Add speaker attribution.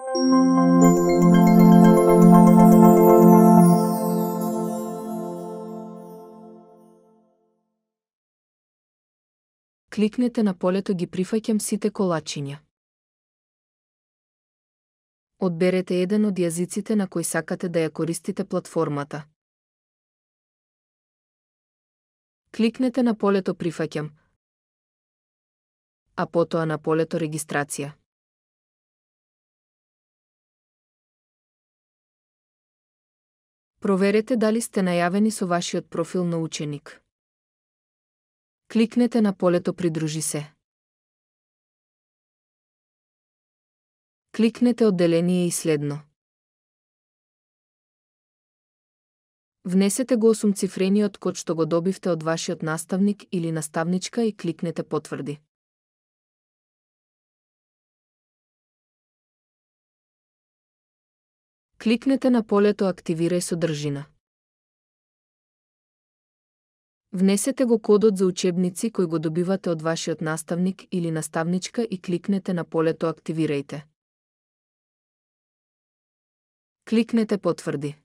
Speaker 1: Кликнете на полето "Ги прифаќам сите колачиња". Одберете еден од јазиците на кои сакате да ја користите платформата. Кликнете на полето "Прифаќам", а потоа на полето "Регистрација". Проверете дали сте најавени со вашиот профил на ученик. Кликнете на полето "Придружи се". Кликнете "Одделение и следно". Внесете го 8-цифрениот код што го добивте од вашиот наставник или наставничка и кликнете "Потврди". Кликнете на полето "Активирај содржина". Внесете го кодот за учебници кој го добивате од вашиот наставник или наставничка и кликнете на полето "Активирајте". Кликнете "Потврди".